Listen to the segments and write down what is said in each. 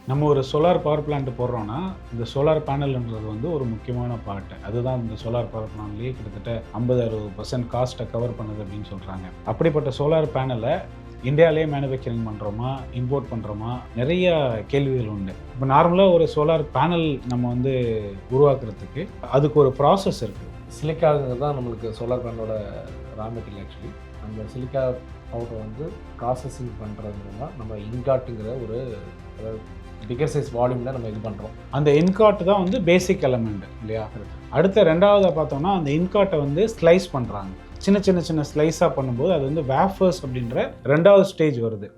நம்ம ஒரு solar power plant போடுறோம்னா இந்த சோலார் பேனல்ன்றது வந்து ஒரு முக்கியமான பார்ட். அதுதான் இந்த சோலார் பவர் பிளான்ட்லேயே கிட்டத்தட்ட 50-60% காஸ்ட்டை கவர் பண்ணுது அப்படின்னு சொல்கிறாங்க. அப்படிப்பட்ட சோலார் பேனலை இந்தியாவிலேயே மேனுஃபேக்சரிங் பண்ணுறோமா, இம்போர்ட் பண்ணுறோமா, நிறைய கேள்விகள் உண்டு. இப்போ நார்மலாக ஒரு சோலார் பேனல் நம்ம வந்து உருவாக்குறதுக்கு அதுக்கு ஒரு ப்ராசஸ் இருக்குது. சிலிக்காங்கிறது தான் நம்மளுக்கு சோலார் பேனலோட ரா மெட்டீரியல். ஆக்சுவலி அந்த சிலிக்கா பவுடர் வந்து ப்ராசஸிங் பண்ணுறது மூலமாக நம்ம இன்காட்டுங்கிற ஒரு பிகர் சைஸ் வால்யூமில் நம்ம இது பண்ணுறோம். அந்த இன்காட் தான் வந்து பேசிக் எலமெண்ட் இல்லையா? அடுத்த ரெண்டாவதாக பார்த்தோம்னா அந்த இன்காட்டை வந்து ஸ்லைஸ் பண்ணுறாங்க. சின்ன சின்ன சின்ன ஸ்லைஸாக பண்ணும்போது அது வந்து வேஃபர்ஸ் அப்படின்ற ரெண்டாவது ஸ்டேஜ் வருது.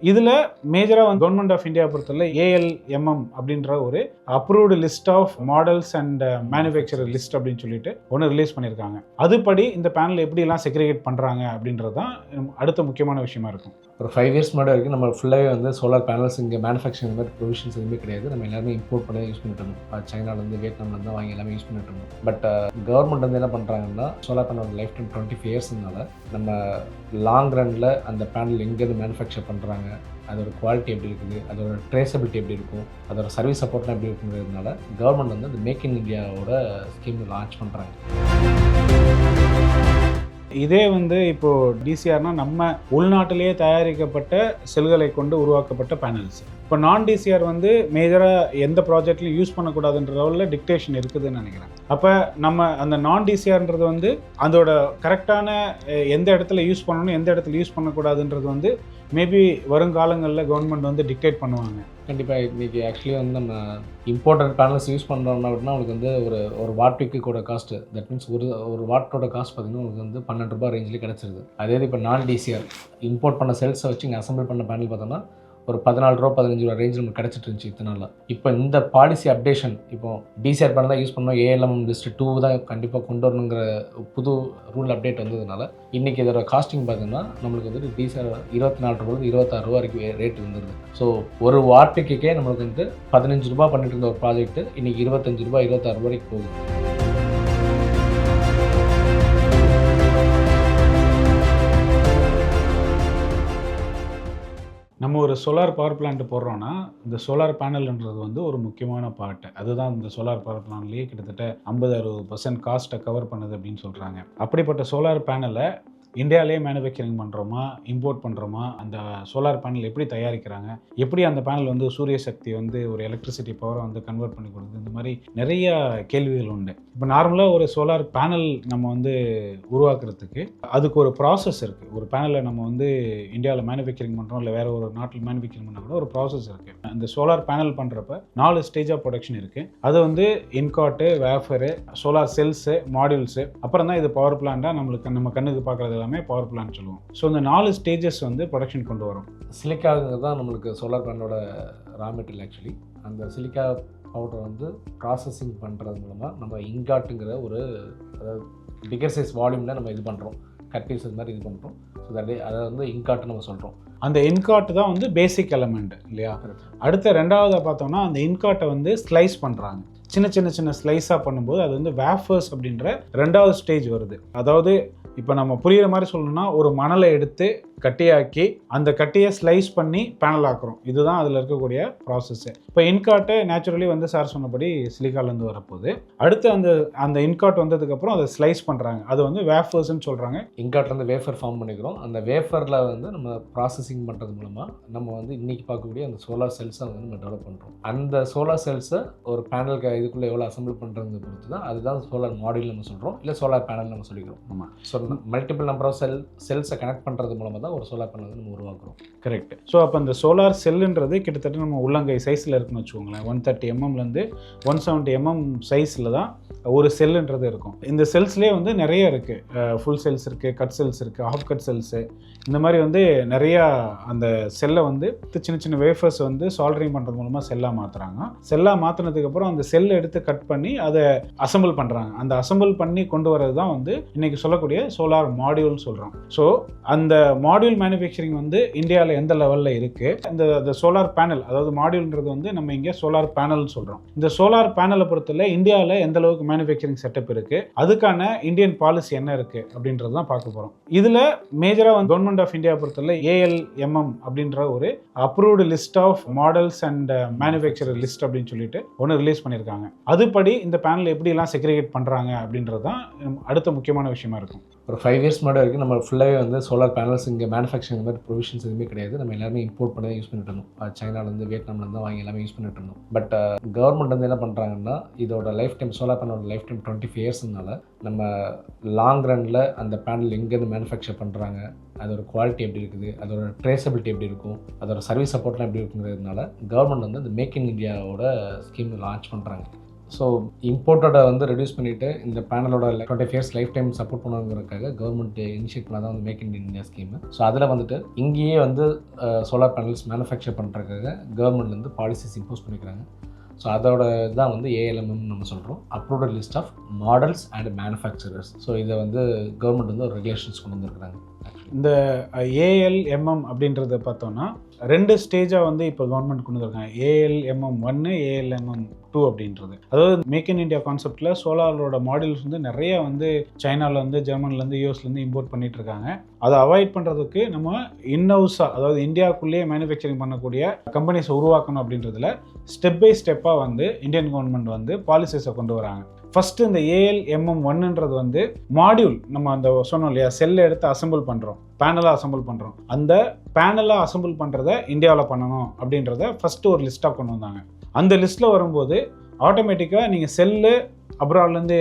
இதில் மேஜராக வந்து கவர்மெண்ட் ஆஃப் இந்தியா பொறுத்தவரை ALMM அப்படின்ற ஒரு approved list of models and manufacturer list அப்படின்னு சொல்லிட்டு ஒன்று ரிலீஸ் பண்ணியிருக்காங்க. அதுபடி இந்த பேனல் எப்படிலாம் செக்ரிகேட் பண்ணுறாங்க அப்படின்றது தான் அடுத்த முக்கியமான விஷயமா இருக்கும். ஒரு 5 years முன்னாடி வரைக்கும் நம்ம ஃபுல்லாகவே வந்து சோலார் பேனல்ஸ் இங்கே மேனுஃபேக்சரிங் இந்த மாதிரி ப்ரொவிஷன்ஸ் எதுவுமே கிடையாது. நம்ம எல்லாருமே இம்போர்ட் பண்ணி யூஸ் பண்ணிட்டு இருந்தோம். சைனாலேருந்து வியட்நாம்லேருந்து தான் வாங்கி எல்லாமே யூஸ் பண்ணிட்டு இருந்தோம். பட் கவர்மெண்ட் வந்து என்ன பண்ணுறாங்கன்னா சோலார் பேனல் லைஃப் டைம் 25 yearsனால நம்ம லாங் ரனில் அந்த பேனல் எங்கேருந்து மேனுஃபேக்சர் பண்ணுறாங்க, அதோட குவாலிட்டி எப்படி இருக்குது, அதோட ட்ரேசபிலிட்டி எப்படி இருக்கும், அதோட சர்வீஸ் சப்போர்ட்லாம் எப்படி இருக்குங்கிறதுனால கவர்மெண்ட் வந்து அந்த மேக் இன் இந்தியாவோட ஸ்கீம் லான்ச் பண்ணுறாங்க. இதே வந்து இப்போது DCRனா நம்ம உள்நாட்டிலேயே தயாரிக்கப்பட்ட செல்களை கொண்டு உருவாக்கப்பட்ட பேனல்ஸ். இப்போ நான் DCR வந்து மேஜராக எந்த ப்ராஜெக்ட்லையும் யூஸ் பண்ணக்கூடாதுன்ற லெவலில் டிக்டேஷன் இருக்குதுன்னு நினைக்கிறேன். அப்போ நம்ம அந்த நான் DCRன்றது வந்து அதோட கரெக்டான எந்த இடத்துல யூஸ் பண்ணணும், எந்த இடத்துல யூஸ் பண்ணக்கூடாதுன்றது வந்து மேபி வருங்காலங்களில் கவர்மெண்ட் வந்து டிக்டேட் பண்ணுவாங்க. கண்டிப்பாக இன்றைக்கி ஆக்சுவலி வந்து நம்ம இம்போர்ட்டட் பேனல்ஸ் யூஸ் பண்ணுறோம்னா அப்படின்னா உங்களுக்கு வந்து ஒரு வாட்டுக்கு கூட காஸ்ட்டு, தட் மீன்ஸ் ஒரு வாட்டோட காஸ்ட் பார்த்திங்கன்னா உங்களுக்கு வந்து ₹12 ரேஞ்சில் கிடச்சிருது. அதே இப்போ நான் DCR இம்போர்ட் பண்ண செல்ஸை வச்சு இங்கே அசம்பிள் பண்ண பேனல் பார்த்தோம்னா ஒரு ₹14 ₹15 ரேஞ்சில் நமக்கு கிடச்சிட்டு இருந்துச்சு இத்தனை நாளில். இப்போ இந்த பாலிசி அப்டேஷன் இப்போ DCR பேனல் தான் யூஸ் பண்ணோம், ALMM லிஸ்ட் 2 தான் கண்டிப்பாக கொண்டு வரணுங்கிற புது ரூல் அப்டேட் வந்ததுனால இன்றைக்கி இதோட காஸ்டிங் பார்த்தீங்கன்னா நம்மளுக்கு வந்து DCR ₹24 ₹26 வரைக்கும் ரேட் வந்துடுது. ஸோ ஒரு வாட்டுக்கே நம்மளுக்கு வந்து ₹15 பண்ணிட்டு இருந்த ஒரு ப்ராஜெக்ட் இன்றைக்கி ₹25 ₹26 வரைக்கும் போகுது. நம்ம ஒரு சோலார் பவர் பிளான்ட் போடுறோன்னா இந்த சோலார் பேனல்ன்றது வந்து ஒரு முக்கியமான பார்ட். அதுதான் இந்த சோலார் பவர் பிளான்ட்லேயே கிட்டத்தட்ட 50-60% காஸ்ட்டை கவர் பண்ணுது அப்படின்னு சொல்கிறாங்க. அப்படிப்பட்ட சோலார் பேனலை இந்தியாவிலேயே மேனுஃபேக்சரிங் பண்ணுறோமா, இம்போர்ட் பண்ணுறோமா, அந்த சோலார் பேனல் எப்படி தயாரிக்கிறாங்க, எப்படி அந்த பேனல் வந்து சூரிய சக்தி வந்து ஒரு எலக்ட்ரிசிட்டி பவரை வந்து கன்வெர்ட் பண்ணி கொடுக்குது, இந்த மாதிரி நிறைய கேள்விகள் உண்டு. இப்போ நார்மலாக ஒரு சோலார் பேனல் நம்ம வந்து உருவாக்குறதுக்கு அதுக்கு ஒரு ப்ராசஸ் இருக்குது. ஒரு பேனலை நம்ம வந்து இந்தியாவில் மேனுஃபேக்சரிங் பண்ணுறோம் இல்லை வேறு ஒரு நாட்டில் மேனுஃபேக்சரிங் பண்ணால் கூட ஒரு ப்ராசஸ் இருக்குது. அந்த சோலார் பேனல் பண்ணுறப்ப 4 ஸ்டேஜ் ஆஃப் ப்ரொடக்ஷன் இருக்குது. அது வந்து இன்காட்டு, வேஃபரு, சோலார் செல்ஸு, மாடியூல்ஸு, அப்புறம் தான் இது பவர் பிளான்ட்டாக நம்மளுக்கு நம்ம கண்ணுக்கு பார்க்குறது பவர் பிளான்ட் சொல்லுவோம். ஸோ இந்த 4 ஸ்டேஜஸ் வந்து ப்ரொடக்ஷன் கொண்டு வரும். சிலிக்காங்கிறது தான் நம்மளுக்கு சோலார் பேனலோட ரா மெட்டீரியல். ஆக்சுவலி அந்த சிலிக்கா பவுடர் வந்து ப்ராசஸிங் பண்ணுறது மூலமாக நம்ம இன்காட்டுங்கிற ஒரு பிகர் சைஸ் வால்யூமில் நம்ம இது பண்ணுறோம், கட் பீசஸ் மாதிரி இது பண்ணுறோம். ஸோ அதை வந்து இன்காட்டு நம்ம சொல்கிறோம். அந்த இன்காட் தான் வந்து பேசிக் எலமெண்ட் இல்லையா? அடுத்த ரெண்டாவதாக பார்த்தோம்னா அந்த இன்காட்டை வந்து ஸ்லைஸ் பண்ணுறாங்க. சின்ன சின்ன சின்ன ஸ்லைஸாக பண்ணும்போது அது வந்து வேஃபர்ஸ் அப்படின்ற ரெண்டாவது ஸ்டேஜ் வருது. அதாவது இப்போ நம்ம புரிகிற மாதிரி சொல்லணும்னா ஒரு மணலை எடுத்து கட்டியாக்கி அந்த கட்டியை ஸ்லைஸ் பண்ணி பேனல் ஆக்குறோம். இதுதான் அதில் இருக்கக்கூடிய ப்ராசஸ்ஸு. இப்போ இன்காட்டை நேச்சுரலி வந்து சார் சொன்னபடி சிலிக்காலேருந்து வரப்போகுது. அடுத்து அந்த இன்காட் வந்ததுக்கப்புறம் அதை ஸ்லைஸ் பண்ணுறாங்க. அது வந்து வேஃபர்ஸ்ன்னு சொல்கிறாங்க. இன்காட்லேருந்து வேஃபர் ஃபார்ம் பண்ணிக்கிறோம். அந்த வேஃபரில் வந்து நம்ம ப்ராசஸிங் பண்ணுறது மூலமாக நம்ம வந்து இன்றைக்கி பார்க்கக்கூடிய அந்த சோலார் செல்ஸை வந்து நம்ம டெவலப் பண்ணுறோம். அந்த சோலார் செல்ஸை ஒரு பேனலுக்கு இதுக்குள்ளே எவ்வளோ அசம்பிள் பண்ணுறது பொறுத்து தான் அதுதான் சோலார் மாடியூல் நம்ம சொல்கிறோம், இல்லை சோலார் பேனல் நம்ம சொல்லிக்கிறோம். ஆமாம். ஸோ மல்டிபிள் நம்பர் ஆஃப் செல்ஸை கனெக்ட் பண்ணுறது மூலமாக தான் ஒரு சோலார் பேனல் வந்து நம்ம உருவாக்குறோம். கரெக்ட். ஸோ அப்போ அந்த சோலார் செல்லுன்றது கிட்டத்தட்ட நம்ம உள்ளங்கை சைஸில் இருக்குன்னு வச்சுக்கோங்களேன். 130 mmலேருந்து 170 mm சைஸில் தான் ஒரு செல்லுன்றது இருக்கும். இந்த செல்ஸ்லேயே வந்து நிறைய இருக்குது. ஃபுல் செல்ஸ் இருக்குது, கட் செல்ஸ் இருக்குது, ஹாஃப் கட் செல்ஸு, இந்த மாதிரி வந்து நிறையா அந்த செல்லை வந்து சின்ன சின்ன வேஃபர்ஸ் வந்து சால்டரிங் பண்ணுறது மூலமாக செல்லாக மாற்றுறாங்க. செல்லாக மாற்றினதுக்கப்புறம் அந்த செல்லை எடுத்து கட் பண்ணி அதை அசம்பிள் பண்ணுறாங்க. அந்த அசம்பிள் பண்ணி கொண்டு வரது தான் வந்து இன்றைக்கி சொல்லக்கூடிய சோலார் மாடியூல் சொல்கிறோம். ஸோ அந்த மாடியூல் மேனுஃபேக்சரிங் வந்து இந்தியாவில் எந்த லெவலில் இருக்குது, இந்த சோலார் பேனல், அதாவது மாடியூல்ன்றது வந்து நம்ம இங்கே சோலார் பேனல்னு சொல்கிறோம். இந்த சோலார் பேனலை பொறுத்தவரை இந்தியாவில் எந்த அளவுக்கு மேனுஃபேக்சரிங் செட்டப் இருக்குது, அதுக்கான இந்தியன் பாலிசி என்ன இருக்குது அப்படின்றது தான் பார்க்க போகிறோம். இதில் மேஜராக வந்து கவர்மெண்ட் ஆஃப் இந்தியா பொறுத்தவரை ALMM அப்படின்ற ஒரு approved list of models and manufacturer list அப்படின்னு சொல்லிட்டு ஒன்று ரிலீஸ் பண்ணியிருக்காங்க. அதுபடி இந்த பேனல் எப்படிலாம் செக்ரிகேட் பண்ணுறாங்க அப்படின்றது தான் அடுத்த முக்கியமான விஷயமா இருக்கும். ஒரு 5 இயர்ஸ் முன்னாடி வரைக்கும் நம்ம ஃபுல்லாகவே வந்து சோலார் பேனல்ஸ் இங்கே மேனுஃபேக்சரிங் மாதிரி ப்ரொவிஷன்ஸ் எதுவுமே கிடையாது. நம்ம எல்லாருமே இம்போர்ட் பண்ணி யூஸ் பண்ணிட்டு இருந்தோம். சைனாலேருந்து வியட்நாம்லேருந்து வாங்கி எல்லாமே யூஸ் பண்ணிட்டு இருந்தோம். பட் கவர்மெண்ட் வந்து என்ன பண்ணுறாங்கன்னா, இதோட லைஃப் டைம், சோலார் பேனலோட லைஃப் டைம் 25 இயர்ஸ்னால நம்ம லாங் ரனில் அந்த பேனல் எங்கேருந்து மேனுஃபேக்சர் பண்ணுறாங்க, அதோட குவாலிட்டி எப்படி இருக்குது, அதோட ட்ரேசபிலிட்டி எப்படி இருக்கும், அதோட சர்வீஸ் சப்போர்ட்லாம் எப்படி இருக்குங்கிறதுனால கவர்மெண்ட் வந்து இந்த மேக் இன் இந்தியாவோட ஸ்கீம் லான்ச் பண்ணுறாங்க. ஸோ இம்போர்ட்டோட வந்து ரெடியூஸ் பண்ணிவிட்டு இந்த பேனலோட 25 இயர்ஸ் லைஃப் டைம் சப்போர்ட் பண்ணுங்கிறதுக்காக கவர்மெண்ட் இனிஷியேட் பண்ணால் தான் வந்து make in India scheme. So அதில் வந்துட்டு இங்கேயே வந்து சோலார் பேனல்ஸ் மேனுஃபேக்சர் பண்ணுறதுக்காக கவர்மெண்ட் வந்து பாலிசிஸ் இம்போஸ் பண்ணிக்கிறாங்க. ஸோ அதோட தான் வந்து ALMM நம்ம சொல்கிறோம், approved list of models and manufacturers. So இதை வந்து கவர்மெண்ட் வந்து ஒரு ரெகுலேஷன்ஸ் கொண்டு வந்திருக்கிறாங்க. இந்த ALMM அப்படின்றத பார்த்தோன்னா 2 ஸ்டேஜாக வந்து இப்போ கவர்மெண்ட் கொண்டு வந்திருக்காங்க. ALMM 1, ALMM 2 அப்படின்றது. அதாவது மேக் இன் இந்தியா கான்செப்டில் சோலாரோட மாடியூல்ஸ் வந்து நிறைய வந்து சைனாலேருந்து, ஜெர்மன்லேருந்து, யூஎஸ்லேருந்து இம்போர்ட் பண்ணிட்டு இருக்காங்க. அதை அவாய்ட் பண்ணுறதுக்கு நம்ம இன்னவுஸாக, அதாவது இந்தியாவுக்குள்ளேயே மேனுஃபேக்சரிங் பண்ணக்கூடிய கம்பெனிஸை உருவாக்கணும் அப்படின்றதுல ஸ்டெப் பை ஸ்டெப்பாக வந்து இந்தியன் கவர்மெண்ட் வந்து பாலிசிஸை கொண்டு வராங்க. ஃபஸ்ட்டு இந்த ALMM 1ன்றது வந்து மாடியூல், நம்ம அந்த சொன்னோம் இல்லையா, செல்லை எடுத்து அசம்பிள் பண்ணுறோம், பேனலாக அசம்பிள் பண்ணுறோம். அந்த பேனலாக அசம்பிள் பண்ணுறத இந்தியாவில் பண்ணணும் அப்படின்றத ஃபஸ்ட்டு ஒரு லிஸ்ட்டாக கொண்டு வந்தாங்க. அந்த லிஸ்ட்டில் வரும்போது ஆட்டோமேட்டிக்காக நீங்கள் செல்லு அப்ராட்லேருந்து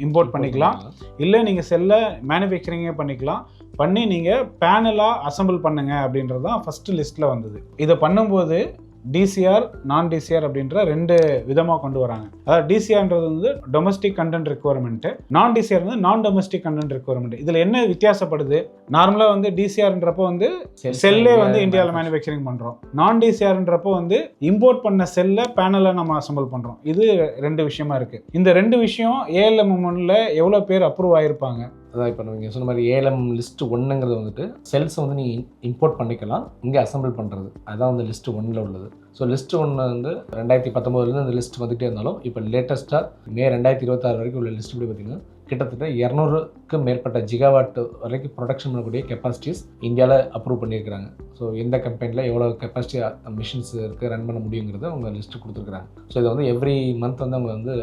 இம்போர்ட் பண்ணிக்கலாம், இல்லை நீங்கள் செல்லை மேனுஃபேக்சரிங்கே பண்ணிக்கலாம், பண்ணி நீங்கள் பேனலாக அசம்பிள் பண்ணுங்க அப்படின்றது தான் ஃபஸ்ட்டு லிஸ்ட்டில் வந்தது. இதை பண்ணும்போது DCR, நான் DCR அப்படின்ற 2 விதமாக கொண்டு வராங்க. அதாவது DCRன்றது வந்து டொமஸ்டிக் கண்டென்ட் ரெக்குவயர்மெண்ட்டு, நான் DCR வந்து நான் டொமஸ்டிக் கண்டென்ட் ரெக்குவயர்மெண்ட். இதில் என்ன வித்தியாசப்படுது, நார்மலாக வந்து DCRன்றப்போ வந்து செல்லே வந்து இந்தியாவில் மேனுஃபேக்சரிங் பண்ணுறோம், நான் DCRன்றப்போ வந்து இம்போர்ட் பண்ண செல்லை பேனலை நம்ம அசம்பிள் பண்ணுறோம். இது 2 விஷயமா இருக்குது. இந்த 2 விஷயம் ALMM 1ல் எவ்வளோ பேர் அப்ரூவ் ஆகிருப்பாங்க? அதான் இப்போ நீங்கள் சொன்ன மாதிரி ALMM லிஸ்ட் 1ங்கிறது வந்துட்டு செல்ஸை வந்து நீங்கள் இம்போர்ட் பண்ணிக்கலாம், இங்கே அசம்பிள் பண்ணுறது, அதுதான் வந்து லிஸ்ட் 1ல் உள்ளது. ஸோ லிஸ்ட் 1 வந்து 2019 இந்த லிஸ்ட் வந்துகிட்டே இருந்தாலும் இப்போ லேட்டஸ்ட்டாக மே 2026 வரைக்கும் உள்ள லிஸ்ட் எப்படி பார்த்தீங்கன்னா கிட்டத்தட்ட 200க்கும் மேற்பட்ட ஜிகாவாட் வரைக்கும் ப்ரொடக்ஷன் பண்ணக்கூடிய கெப்பாசிட்டிஸ் இந்தியாவில் அப்ரூவ் பண்ணியிருக்கிறாங்க. ஸோ எந்த கம்பெனியில் எவ்வளோ கெப்பாசிட்டி மிஷின்ஸ் இருக்குது, ரன் பண்ண முடியுங்கிறத அவங்க லிஸ்ட்டு கொடுத்துருக்குறாங்க. ஸோ இதை வந்து எவ்ரி மந்த் வந்து அவங்க வந்து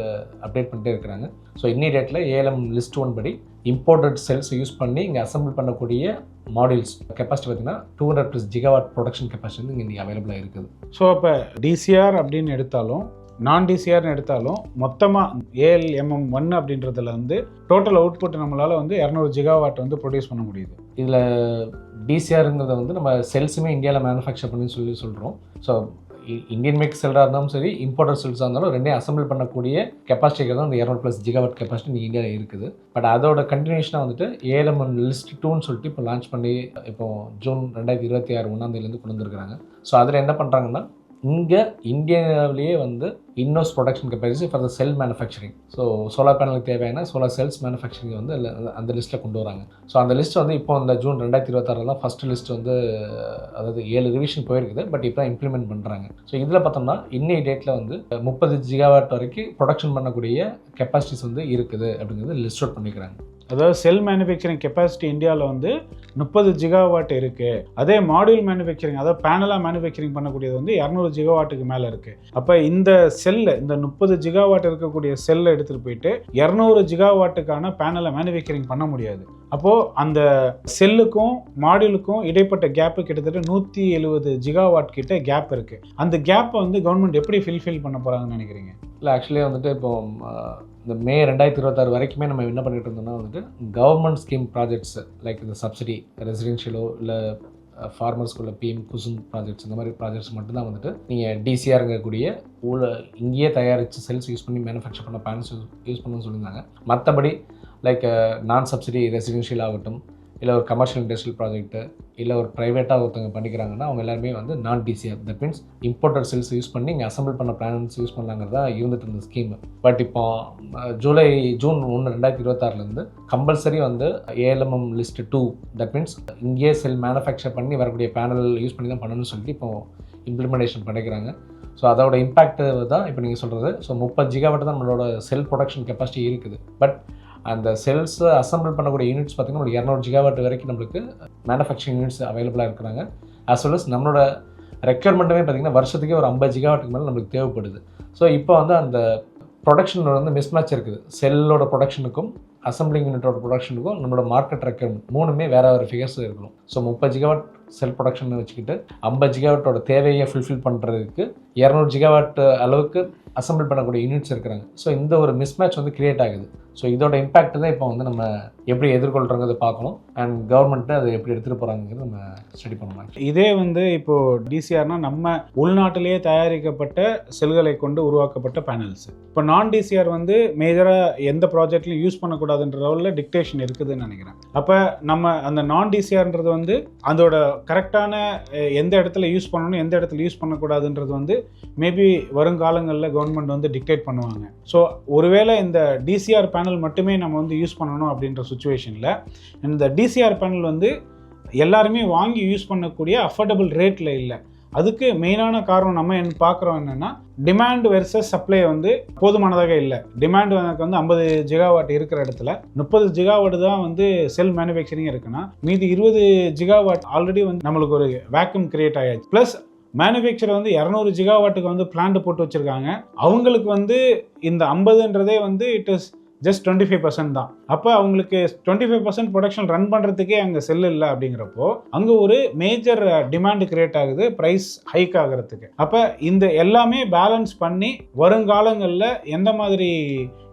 அப்டேட் பண்ணிட்டே இருக்கிறாங்க. ஸோ இன்னி டேட்டில் ALMM லிஸ்ட் 1 படி இம்போர்ட்டட் செல்ஸ் யூஸ் பண்ணி இங்கே அசம்பிள் பண்ணக்கூடிய மாடியூல்ஸ் கெப்பாசிட்டி பார்த்தீங்கன்னா 200+ ஜிகாவாட் ப்ரொடக்ஷன் கெப்பாசிட்டி வந்து இங்கே அவைலபிளாக இருக்குது. ஸோ இப்போ DCR அப்படின்னு எடுத்தாலும், நான் DCRனு எடுத்தாலும், மொத்தமாக ALMM 1 அப்படின்றதுல வந்து டோட்டல் அவுட்புட் நம்மளால் வந்து 200 ஜிகாவாட் வந்து ப்ரொடியூஸ் பண்ண முடியுது. இதில் DCRங்கிறத வந்து நம்ம செல்ஸுமே இந்தியாவில் மேனுஃபேக்சர் பண்ணி சொல்கிறோம். ஸோ இந்தியன் மேக் செல்லாக இருந்தாலும் சரி, இம்போர்ட்டட் செல்ஸாக இருந்தாலும் ரெண்டையும் அசம்பிள் பண்ணக்கூடிய கெப்பாசிட்டிக்கு தான் அந்த 200+ ஜிகாவாட் கெப்பாசிட்டி நீங்கள் இந்தியாவில் இருக்குது. பட் அதோட கண்டினியூஷனாக வந்துட்டு ALMM லிஸ்ட் 2ன்னு சொல்லிட்டு இப்போ லான்ச் பண்ணி இப்போ ஜூன் 2026 1ஆம் கொண்டு வந்திருக்கிறாங்க. ஸோ அதில் என்ன பண்ணுறாங்கன்னா, இங்கே இந்தியாவிலேயே வந்து இன்னோஸ் production capacity for the cell manufacturing. So solar பேனலுக்கு தேவையான சோலார் செல்ஸ் மேனுஃபேக்சரிங் வந்து அந்த லிஸ்ட்டில் கொண்டு வராங்க. ஸோ அந்த லிஸ்ட் வந்து இப்போ அந்த ஜூன் 2026 தான் ஃபஸ்ட்டு லிஸ்ட் வந்து, அதாவது 7 ரிவிஷன் போயிருக்குது, பட் இப்போ தான் இம்ப்ளிமெண்ட் பண்ணுறாங்க. ஸோ இதில் பார்த்தோம்னா இன்னைய டேட்டில் வந்து 30 ஜிகாவாட் வரைக்கும் ப்ரொடக்ஷன் பண்ணக்கூடிய கெப்பாசிட்டிஸ் வந்து இருக்குது அப்படிங்கிறது லிஸ்ட் அவுட் பண்ணிக்கிறாங்க. அதாவது செல் மேனுஃபேக்சரிங் கெப்பாசிட்டி இந்தியாவில் வந்து 30 ஜிகாவாட் இருக்குது. அதே மாடியூல் மேனுஃபேக்சரிங், அதாவது பேனலாக மேனுஃபேக்சரிங் பண்ணக்கூடியது வந்து 200 ஜிகாவாட்டுக்கு மேலே இருக்குது. அப்போ இந்த செல்லை, இந்த 30 ஜிகாவாட் இருக்கக்கூடிய செல்லை எடுத்துகிட்டு போயிட்டு 200 ஜிகாவாட்டுக்கான பேனலை மேனுஃபேக்சரிங் பண்ண முடியாது. அப்போது அந்த செல்லுக்கும் மாடியூலுக்கும் இடைப்பட்ட கேப்பு கிட்டத்தட்ட 170 ஜிகாவாட் கிட்ட கேப் இருக்குது. அந்த கேப்பை வந்து கவர்மெண்ட் எப்படி ஃபில்ஃபில் பண்ண போகிறாங்கன்னு நினைக்கிறீங்க? இல்லை, ஆக்சுவலி வந்துட்டு இப்போ இந்த மே 2026 வரைக்குமே நம்ம என்ன பண்ணிட்டு இருந்தோம்னா வந்துட்டு கவர்மெண்ட் ஸ்கீம் ப்ராஜெக்ட்ஸ் லைக் இந்த சப்சிடி ரெசிடென்ஷியலோ இல்லை ஃபார்மர்ஸ்குள்ள PM குசும் ப்ராஜெக்ட்ஸ், இந்த மாதிரி ப்ராஜெக்ட்ஸ் மட்டும்தான் வந்துட்டு நீங்கள் DCRங்கக்கூடிய இங்கேயே தயாரித்து செல்ஸ் யூஸ் பண்ணி மேனுஃபேக்சர் பண்ண பேனல்ஸ் யூஸ் பண்ணணும்னு சொல்லியிருந்தாங்க. மற்றபடி லைக் நான் சப்சிடி ரெசிடென்ஷியல் ஆகட்டும், இல்லை ஒரு கமர்ஷியல் இண்டஸ்ட்ரியல் ப்ராஜெக்ட்டு, இல்லை ஒரு ப்ரைவேட்டாக ஒருத்தவங்க பண்ணிக்கிறாங்கன்னா அவங்க எல்லாருமே வந்து நான் DCR, that means imported cells use பண்ணி இங்கே அசம்பிள் பண்ண பேனல்ஸ் யூஸ் பண்ணலாங்கிறதா இருந்துட்டு இருந்த ஸ்கீம். பட் இப்போ ஜூன் 1, 2026 கம்பல்சரி வந்து ஏஎல்எம்எம் லிஸ்ட் 2, தட் மீன்ஸ் இங்கேயே செல் மேனுஃபேக்சர் பண்ணி வரக்கூடிய பேனல் யூஸ் பண்ணி தான் பண்ணணும்னு சொல்லிட்டு இப்போ இம்ப்ளிமெண்டேஷன் பண்ணிக்கிறாங்க. ஸோ அதோட இம்பேக்ட் தான் இப்போ நீங்கள் சொல்கிறது. ஸோ 30 GW தான் நம்மளோட செல் ப்ரொடக்ஷன் கெப்பாசிட்டி இருக்குது. பட் அந்த செல்ஸ் அசம்பிள் பண்ணக்கூடிய யூனிட்ஸ் பார்த்திங்கன்னா ஒரு 200 GW வரைக்கும் நம்மளுக்கு மேனுஃபேக்சரிங் யூனிட்ஸ் அவைலபிளாக இருக்கிறாங்க. ஆஸ் வெல் அஸ் நம்மளோட ரெக்யர்மெண்ட்டுமே பார்த்திங்கன்னா வருஷத்துக்கே ஒரு 50 GW மேலே நம்மளுக்கு தேவைப்படுது. ஸோ இப்போ வந்து அந்த ப்ரொடக்ஷனோட வந்து மிஸ்மேட்ச் இருக்குது. செல்லோட ப்ரொடக்ஷனுக்கும் அசம்பிளிங் யூனிட்டோட ப்ரொடக்ஷனுக்கும் நம்மளோட மார்க்கெட் ரெக்யர்மெண்ட் மூணுமே வேறு ஃபிகர்ஸ் இருக்கணும். ஸோ 30 GW செல் ப்ரொடக்ஷன் வச்சுக்கிட்டு 50 GW தேவையை ஃபுல்ஃபில் பண்ணுறதுக்கு 200 GW அளவுக்கு அசம்பிள் பண்ணக்கூடிய யூனிட்ஸ் இருக்கிறாங்க. ஸோ இந்த ஒரு மிஸ்மேட்ச் வந்து கிரியேட் ஆகுது. ஸோ இதோட இம்பேக்ட் தான் இப்போ வந்து நம்ம எப்படி எதிர்கொள்கிறோங்கிறத பார்க்கணும். அண்ட் கவர்மெண்ட்டு அதை எப்படி எடுத்துகிட்டு போகிறாங்கிறது நம்ம ஸ்டடி பண்ணலாம். இதே வந்து இப்போது டிசிஆர்னால் நம்ம உள்நாட்டிலேயே தயாரிக்கப்பட்ட செல்களை கொண்டு உருவாக்கப்பட்ட பேனல்ஸ். இப்போ நான் டிசிஆர் வந்து மேஜராக எந்த ப்ராஜெக்ட்லையும் யூஸ் பண்ணக்கூடாதுன்ற லெவலில் டிக்டேஷன் இருக்குதுன்னு நினைக்கிறேன். அப்போ நம்ம அந்த நான் டிசிஆர்ன்றது வந்து அதோட கரெக்டான எந்த இடத்துல யூஸ் பண்ணணும், எந்த இடத்துல யூஸ் பண்ணக்கூடாதுன்றது வந்து மேபி வருங்காலங்களில் கவர்மெண்ட் வந்து டிக்டேட் பண்ணுவாங்க. ஸோ ஒருவேளை இந்த டிசிஆர் பேனல் மட்டுமே நம்ம வந்து யூஸ் பண்ணணும் அப்படின்ற சுச்சுவேஷனில் இந்த டிசிஆர் பேனல் வந்து எல்லாருமே வாங்கி யூஸ் பண்ணக்கூடிய அஃபோர்டபுள் ரேட்டில் இல்லை. அதுக்கு மெயினான காரணம் நம்ம பார்க்குறோம் என்னென்னா, டிமாண்ட் வெர்சஸ் சப்ளை வந்து போதுமானதாக இல்லை. டிமாண்ட் எனக்கு வந்து 50 GW இருக்கிற இடத்துல 30 GW தான் வந்து செல் மேனுஃபேக்சரிங் இருக்குன்னா மீதி 20 GW ஆல்ரெடி வந்து நம்மளுக்கு ஒரு வேக்யூம் கிரியேட் ஆயாச்சு. ப்ளஸ் மேனுஃபேக்சர் வந்து 200 GW வந்து பிளான்ட் போட்டு வச்சுருக்காங்க. அவங்களுக்கு வந்து இந்த 50ன்றதே வந்து இட் இஸ் ஜஸ்ட் 25% தான். அப்போ அவங்களுக்கு 25% ப்ரொடக்ஷன் ரன் பண்ணுறதுக்கே அங்கே செல் இல்லை. அப்படிங்கிறப்போ அங்கே ஒரு மேஜர் டிமாண்ட் கிரியேட் ஆகுது ப்ரைஸ் ஹைக் ஆகிறதுக்கு. அப்போ இந்த எல்லாமே பேலன்ஸ் பண்ணி வருங்காலங்களில் எந்த மாதிரி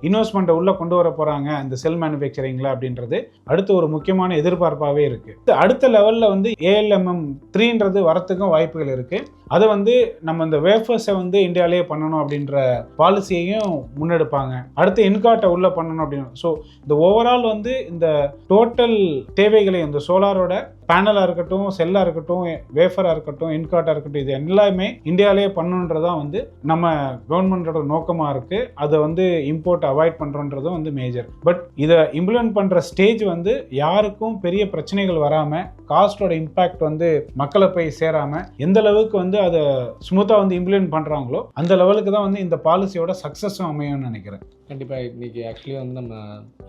இன்வெஸ்ட்மெண்ட்டை உள்ளே கொண்டு வர போகிறாங்க இந்த செல் மேனுஃபேக்சரிங்கில் அப்படின்றது அடுத்த ஒரு முக்கியமான எதிர்பார்ப்பாகவே இருக்குது. அடுத்த லெவலில் வந்து ALMM 3ன்றது வரத்துக்கும் வாய்ப்புகள் இருக்குது. அதை வந்து நம்ம இந்த வேஃபர்ஸை வந்து இந்தியாவிலேயே பண்ணணும் அப்படின்ற பாலிசியையும் முன்னெடுப்பாங்க. அடுத்து இன்காட்டை உள்ளே பண்ணணும் அப்படின்னு. ஸோ இந்த ஓவரால் வந்து இந்த டோட்டல் தேவைகளை இந்த சோலாரோட பேனலாக இருக்கட்டும், செல்லாக இருக்கட்டும், வேஃபராக இருக்கட்டும், இன்காட்டாக இருக்கட்டும், இது எல்லாமே இந்தியாவிலேயே பண்ணணுன்றதான் வந்து நம்ம கவர்மெண்டோட நோக்கமாக இருக்குது. அதை வந்து இம்போர்ட் அவாய்ட் பண்ணுறோன்றதும் வந்து மேஜர். பட் இதை இம்ப்ளிமெண்ட் பண்ணுற ஸ்டேஜ் வந்து யாருக்கும் பெரிய பிரச்சனைகள் வராமல், காஸ்டோட இம்பேக்ட் வந்து மக்களை போய் சேராமல் எந்த அளவுக்கு வந்து அதை ஸ்மூத்தாக வந்து இம்ப்ளிமெண்ட் பண்ணுறாங்களோ அந்த லெவலுக்கு தான் வந்து இந்த பாலிசியோட சக்ஸஸும் அமையும்னு நினைக்கிறேன். கண்டிப்பாக இன்றைக்கி ஆக்சுவலி வந்து நம்ம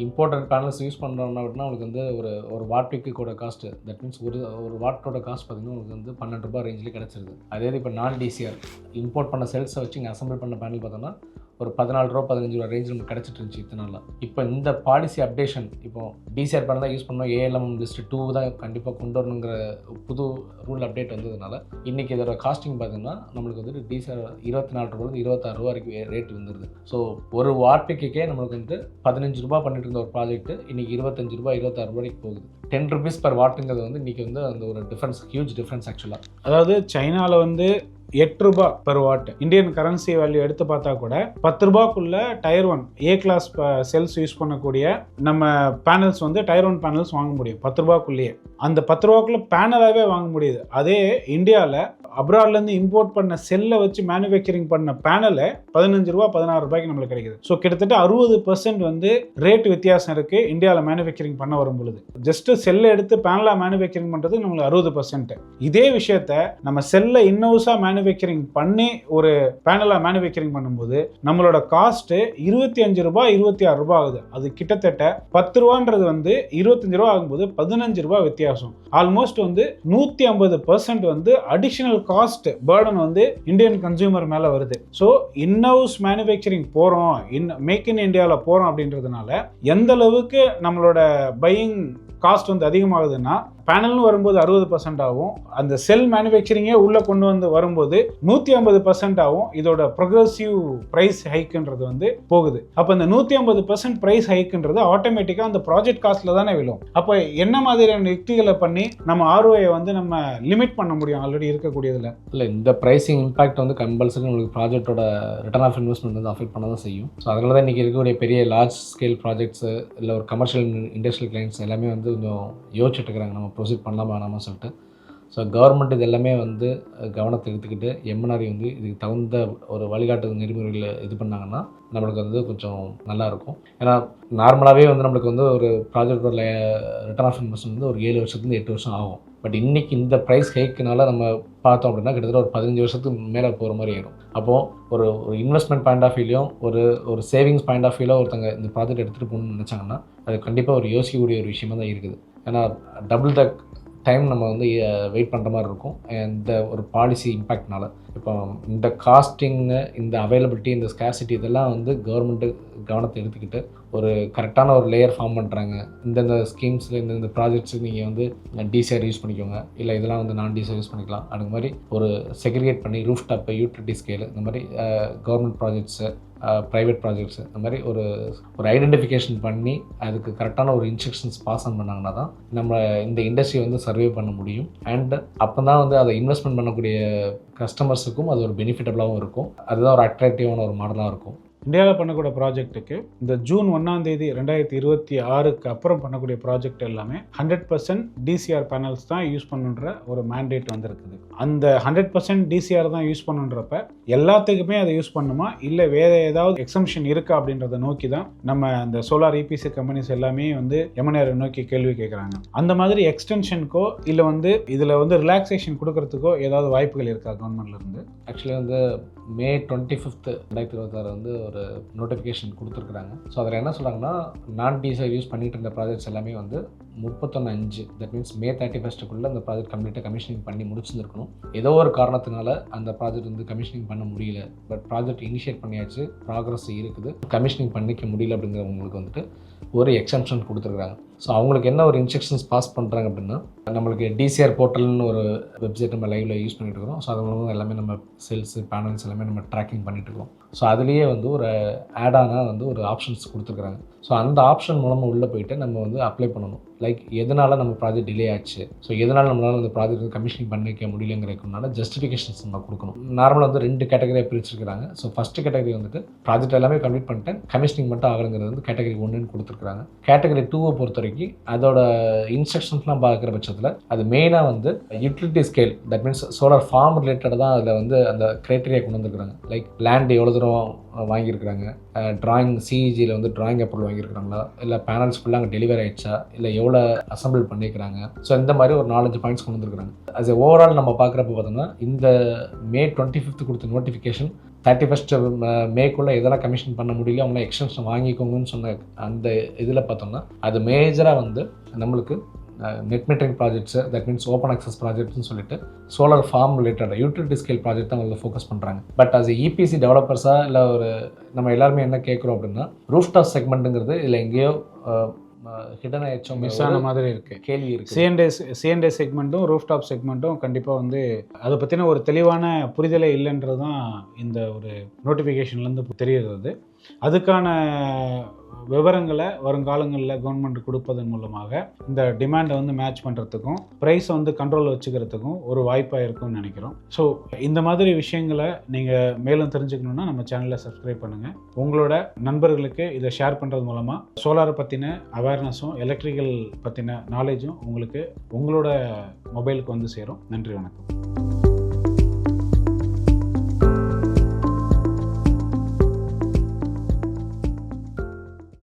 இம்போர்ட்டட் பேனல்ஸ் யூஸ் பண்ணுறோம்னா அப்படின்னா உங்களுக்கு வந்து ஒரு வாட்டுக்கு கூட காஸ்ட்டு, தட் மீன்ஸ் ஒரு வாட்டோட காஸ்ட் பார்த்திங்கன்னா உங்களுக்கு வந்து 12 ரூபாய் ரேஞ்சில் கிடச்சிருது. அதே இப்போ நான் டிசிஆர் இம்போர்ட் பண்ண செல்ஸை வச்சு இங்கே அசம்பிள் பண்ண பேனல் பார்த்தோம்னா ஒரு 14 ரூபா 15 ரூபா ரேஞ்சில் நமக்கு கிடச்சிட்டு இருந்துச்சு இத்தனை நாளில். இப்போ இந்த பாலிசி அப்டேஷன் இப்போ டிசிஆர் பேனல் தான் யூஸ் பண்ணோம், ALMM லிஸ்ட் 2 தான் கண்டிப்பாக கொண்டு வரணுங்கிற புது ரூல் அப்டேட் வந்ததுனால இன்றைக்கி இதோட காஸ்டிங் பார்த்திங்கன்னா நம்மளுக்கு வந்து டிசிஆர் 24 ரூபாய் 26 ரூபா வரைக்கும் ரேட் வந்துடுது. ஸோ ஒரு வாட்டுக்கே நம்மளுக்கு வந்து 15 ரூபா பண்ணிட்டு இருந்த ஒரு ப்ராஜெக்ட் இன்றைக்கி 25 ரூபாய் 26 ரூபாய்க்கு போகுது. 10 rupees per வாட்டுங்கிறது வந்து இன்றைக்கி வந்து அந்த ஒரு டிஃப்ரென்ஸ், ஹியூஜ் டிஃப்ரென்ஸ் ஆக்சுவலாக. அதாவது சைனாவில் வந்து 8 ரூபாய் per watt Indian currency value எடுத்து பார்த்தா கூட 10 ரூபாய்க்குள்ள tier 1 A class cells use பண்ணக்கூடிய நம்ம பேனல்ஸ் வந்து டயர் 1 பேனல்ஸ் வாங்க முடியும் 10 ரூபாய்க்குள்ளேயே. அந்த 10 ரூபாய்க்குள்ள பேனலாகவே வாங்க முடியுது. அதே இந்தியாவில் அப்ராட்லேருந்து இம்போர்ட் பண்ண செல்லை வச்சு மேனுஃபேக்சரிங் பண்ண பேனலை 15 ரூபா 16 ரூபாய்க்கு நம்மளுக்கு கிடைக்குது. ஸோ கிட்டத்தட்ட 60% வந்து ரேட் வித்தியாசம் இருக்குது இந்தியாவில் மேனுஃபேக்சரிங் பண்ண வரும் பொழுது. ஜஸ்ட் செல்லை எடுத்து பேனலாக மேனுஃபேக்சரிங் பண்ணுறது நம்மளுக்கு 60%. இதே விஷயத்த நம்ம செல்லை இன்னோஸாக மேனுஃபேக்சரிங் பண்ணி ஒரு பேனலாக மேனுஃபேக்சரிங் பண்ணும்போது நம்மளோட காஸ்ட்டு 25 ரூபாய் 26 ரூபாய் ஆகுது. அது கிட்டத்தட்ட 10 ரூபான்றது வந்து 25 ரூபா ஆகும்போது 15 ரூபாய் வித்தியாசம். ஆல்மோஸ்ட் வந்து 150% வந்து அடிஷனல் காஸ்ட் பர்டன் வந்து இந்தியன் கன்சியூமர் மேலே வருது. ஸோ இன்ஹவுஸ் மேனுஃபேக்சரிங் போகிறோம், மேக் இன் இந்தியாவில் போகிறோம் அப்படின்றதுனால எந்த அளவுக்கு நம்மளோட பையிங் காஸ்ட் வந்து அதிகமாகுதுன்னா பேனல்னு வரும்போது 60% ஆகும், அந்த செல் மேனுஃபேக்சரிங்கே உள்ளே கொண்டு வந்து வரும்போது 150% ஆகும். இதோட ப்ரொக்ரெசிவ் ப்ரைஸ் ஹைக்குன்றது வந்து போகுது. அப்போ இந்த 150% ப்ரைஸ் ஹைக்குன்றது ஆட்டோமேட்டிக்காக அந்த ப்ராஜெக்ட் காஸ்ட்டில் தானே விழும். அப்போ என்ன மாதிரியான யுக்திகளை பண்ணி நம்ம ஆர்ஓஐ வந்து நம்ம லிமிட் பண்ண முடியும் ஆல்ரெடி இருக்கக்கூடியதில்? இல்லை, இந்த ப்ரைஸிங் இம்பாக்ட் வந்து கம்பல்சரி உங்களுக்கு ப்ராஜெக்டோட ரிட்டர்ன் ஆஃப் இன்வெஸ்ட்மெண்ட் வந்து அஃபெக்ட் பண்ண தான் செய்யும். ஸோ அதனால தான் இன்றைக்கி இருக்கக்கூடிய பெரிய லார்ஜ் ஸ்கேல் ப்ராஜெக்ட்ஸு இல்லை ஒரு கமர்ஷியல் இண்டஸ்ட்ரியல் கிளைண்ட்ஸ் எல்லாமே வந்து கொஞ்சம் யோசிச்சுட்டு இருக்கிறாங்க, நம்ம ப்ரொசீட் பண்ணலாமா வேணாமா சொல்லிட்டு. ஸோ கவர்மெண்ட் இது எல்லாமே வந்து கவனத்தை எடுத்துக்கிட்டு எம்என்ஆர்இ வந்து இதுக்கு தகுந்த ஒரு வழிகாட்டு நெறிமுறைகளை இது பண்ணாங்கன்னா நம்மளுக்கு வந்து கொஞ்சம் நல்லாயிருக்கும். ஏன்னா நார்மலாகவே வந்து நம்மளுக்கு வந்து ஒரு ப்ராஜெக்டோட ரிட்டர்ன் ஆஃப் இன்வெஸ்ட்மெண்ட் வந்து ஒரு 7 வருஷத்துலேருந்து 8 வருஷம் ஆகும். பட் இன்றைக்கி இந்த ப்ரைஸ் ஹைக்குனால நம்ம பார்த்தோம் அப்படின்னா கிட்டத்தட்ட ஒரு 15 வருஷத்துக்கு மேலே போகிற மாதிரி ஆயிடும். அப்போது ஒரு இன்வெஸ்ட்மெண்ட் பாயிண்ட் ஆஃப் வியூலையும் ஒரு சேவிங்ஸ் பாயிண்ட் ஆஃப் வியூவில் ஒருத்தங்க இந்த ப்ராஜெக்ட் எடுத்துகிட்டு போகணும்னு நினச்சாங்கன்னா அது கண்டிப்பாக ஒரு யோசிக்கக்கூடிய ஒரு விஷயமாக தான் இருக்குது. ஏன்னா டபுள் த டைம் நம்ம வந்து வெயிட் பண்ணுற மாதிரி இருக்கும் இந்த ஒரு பாலிசி இம்பேக்ட்னால. இப்போ இந்த காஸ்டிங்கு, இந்த அவைலபிலிட்டி, இந்த ஸ்கேர்சிட்டி இதெல்லாம் வந்து கவர்மெண்ட்டு கவனத்தை எடுத்துக்கிட்டு ஒரு கரெக்டான ஒரு லேயர் ஃபார்ம் பண்ணுறாங்க. இந்தந்த ஸ்கீம்ஸில் இந்த ப்ராஜெக்ட்ஸுக்கு நீங்கள் வந்து டிசிஆர் யூஸ் பண்ணிக்கோங்க, இல்லை இதெல்லாம் வந்து நான் டிசிஆர் யூஸ் பண்ணிக்கலாம். அது மாதிரி ஒரு செக்ரிகேட் பண்ணி ரூஃப் டாப்பு, யூட்டிலிட்டி ஸ்கேலு, இந்த மாதிரி கவர்மெண்ட் ப்ராஜெக்ட்ஸு, ப்ரைவேட் ப்ராஜெக்ட்ஸு, இந்த மாதிரி ஒரு ஐடென்டிஃபிகேஷன் பண்ணி அதுக்கு கரெக்டான ஒரு இன்ஸ்ட்ரக்ஷன்ஸ் பாஸ் ஆன் பண்ணாங்கன்னா தான் நம்ம இந்த இண்டஸ்ட்ரி வந்து சர்வே பண்ண முடியும். அண்ட் அப்போ தான் வந்து அதை இன்வெஸ்ட்மெண்ட் பண்ணக்கூடிய கஸ்டமர்ஸுக்கும் அது ஒரு பெனிஃபிட்டபுளாகவும் இருக்கும். அதுதான் ஒரு அட்ராக்டிவான ஒரு மாடலாக இருக்கும். இந்தியாவில் பண்ணக்கூடிய ப்ராஜெக்ட்டுக்கு இந்த ஜூன் 1ஆம் தேதி 2026 அப்புறம் பண்ணக்கூடிய ப்ராஜெக்ட் எல்லாமே 100% டிசிஆர் பேனல்ஸ் தான் யூஸ் பண்ணுன்ற ஒரு மேண்டேட் வந்திருக்குது. அந்த 100% டிசிஆர் தான் யூஸ் பண்ணுன்றப்ப எல்லாத்துக்குமே அதை யூஸ் பண்ணுமா, இல்லை வேறு ஏதாவது எக்ஸம்ஷன் இருக்கா அப்படின்றத நோக்கி தான் நம்ம இந்த சோலார் இபிசி கம்பெனிஸ் எல்லாமே வந்து எம்என்ஆர் நோக்கி கேள்வி கேட்குறாங்க. அந்த மாதிரி எக்ஸ்டென்ஷனுக்கோ இல்லை வந்து இதில் வந்து ரிலாக்ஸேஷன் கொடுக்கறதுக்கோ ஏதாவது வாய்ப்புகள் இருக்கா கவர்மெண்ட்லேருந்து? ஆக்சுவலி வந்து May 25, 2026 வந்து ஒரு நோட்டிஃபிகேஷன் கொடுத்துருக்குறாங்க. ஸோ அதில் என்ன சொல்கிறாங்கன்னா, நான் டிசைர் யூஸ் பண்ணிட்டு இருந்த ப்ராஜெக்ட்ஸ் எல்லாமே வந்து 31/5, தட் மீன்ஸ் May 31 அந்த ப்ராஜெக்ட் கம்ப்ளீட்டாக கமிஷனிங் பண்ணி முடிச்சிருக்கணும். ஏதோ ஒரு காரணத்தினால அந்த ப்ராஜெக்ட் வந்து கமிஷனிங் பண்ண முடியல, பட் ப்ராஜெக்ட் இனிஷியேட் பண்ணியாச்சு, ப்ராக்ரஸ் இருக்குது, கமிஷனிங் பண்ணிக்க முடியல அப்படிங்கிறவங்களுக்கு வந்துட்டு ஒரு எக்ஸம்ஷன் கொடுத்துருக்குறாங்க. ஸோ அவங்களுக்கு என்ன ஒரு இன்ஸ்ட்ரக்ஷன்ஸ் பாஸ் பண்ணுறாங்க அப்படின்னா, நம்மளுக்கு டிசிஆர் போர்ட்டல்னு ஒரு வெப்சைட் நம்ம லைவில் யூஸ் பண்ணிட்டு இருக்கிறோம். ஸோ அது மூலமாக எல்லாமே நம்ம செல்ஸு, பேனல்ஸ் எல்லாமே நம்ம ட்ராக்கிங் பண்ணிட்டு இருக்கோம். ஸோ அதுலேயே வந்து ஒரு ஆடானாக வந்து ஒரு ஆப்ஷன்ஸ் கொடுத்துருக்குறாங்க. ஸோ அந்த ஆப்ஷன் மூலமாக உள்ளே போயிட்டு நம்ம வந்து அப்ளை பண்ணணும். லைக் எதனால் நம்ம ப்ராஜெக்ட் டிலே ஆச்சு, ஸோ எதனால் நம்மளால் அந்த ப்ராஜெக்ட் வந்து கமிஷனிங் பண்ணிக்க முடியலங்கிறதுனால ஜஸ்டிஃபிகேஷன்ஸ் நம்ம கொடுக்கணும். நார்மலாக வந்து 2 கேட்டகரியாக பிரிச்சிருக்கிறாங்க. ஸோ ஃபஸ்ட்டு கேட்டகரி வந்துட்டு ப்ராஜெக்ட் எல்லாமே கம்ப்ளீட் பண்ணிட்டேன், கமிஷனிங் மட்டும் ஆகலைங்கிறது வந்து கேட்டகரி 1ன்னு கொடுத்துருக்காங்க. கேட்டகரி 2 பொறுத்த வரைக்கும் அதோட இன்ஸ்ட்ரக்ஷன்ஸ்லாம் பார்க்குற பட்சத்தில் அது மெயினாக வந்து utility scale, that means solar farm related தான் அதில் வந்து அந்த க்ரைட்டீரியா கொண்டு வந்துருக்குறாங்க. லைக் லேண்ட் எவ்வளோ தூரம் வாங்கியிருக்கிறாங்க, டிராயிங் சிஇஜியில் வந்து டிராயிங் அப்ரூவல் வாங்கியிருக்கிறாங்களா, இல்லை பேனல்ஸ் ஃபுல்லாக அங்கே டெலிவரி ஆகிடுச்சா, இல்லை எவ்வளோ அசம்பிள் பண்ணியிருக்கிறாங்க. ஸோ இந்த மாதிரி ஒரு 4-5 பாயிண்ட்ஸ் கொண்டு வந்துருக்குறாங்க. அது ஓவரால் நம்ம பார்க்குறப்ப பார்த்தோம்னா இந்த May 25 கொடுத்த நோட்டிஃபிகேஷன் 31 மேக்குள்ளே எதெல்லாம் கமிஷன் பண்ண முடியல அவங்கள எக்ஸ்டென்ஷன் வாங்கிக்கோங்கன்னு சொன்ன அந்த இதில் பார்த்தோம்னா அது மேஜராக வந்து நம்மளுக்கு net metering projects, that means open access ப்ராஜெக்ட்ஸ்னு சொல்லிட்டு solar farm related utility scale project தான் அதில் ஃபோக்கஸ் பண்ணுறாங்க. பட் அது இபிசி டெவலப்பர்ஸாக இல்லை ஒரு நம்ம எல்லாருமே என்ன கேட்குறோம் அப்படின்னா, ரூஃப்டாப் செக்மெண்ட்டுங்கிறது இல்லை எங்கேயோ ஹிடன் ஆயிடுச்சோம் மிஸ் ஆன மாதிரி இருக்குது. கேள்வி இருக்குது. சிஎன்டே செக்மெண்ட்டும் ரூஃப்டாப் செக்மெண்ட்டும் கண்டிப்பாக வந்து அதை பற்றின ஒரு தெளிவான புரிதலே இல்லைன்றது தான் இந்த ஒரு நோட்டிஃபிகேஷன்லேருந்து தெரிகிறது. அதுக்கான விவரங்களை வருங்காலங்களில் கவர்மெண்ட் கொடுப்பதன் மூலமாக இந்த டிமாண்டை வந்து மேட்ச் பண்ணுறதுக்கும் ப்ரைஸை வந்து கண்ட்ரோலில் வச்சுக்கிறதுக்கும் ஒரு வாய்ப்பாக இருக்கும்னு நினைக்கிறோம். ஸோ இந்த மாதிரி விஷயங்களை நீங்கள் மேலும் தெரிஞ்சுக்கணுன்னா நம்ம சேனலை சப்ஸ்கிரைப் பண்ணுங்கள். உங்களோட நண்பர்களுக்கு இதை ஷேர் பண்ணுறது மூலமாக சோலாரை பற்றின அவேர்னஸும் எலக்ட்ரிக்கல் பற்றின நாலேஜும் உங்களுக்கு உங்களோட மொபைலுக்கு வந்து சேரும். நன்றி, வணக்கம்.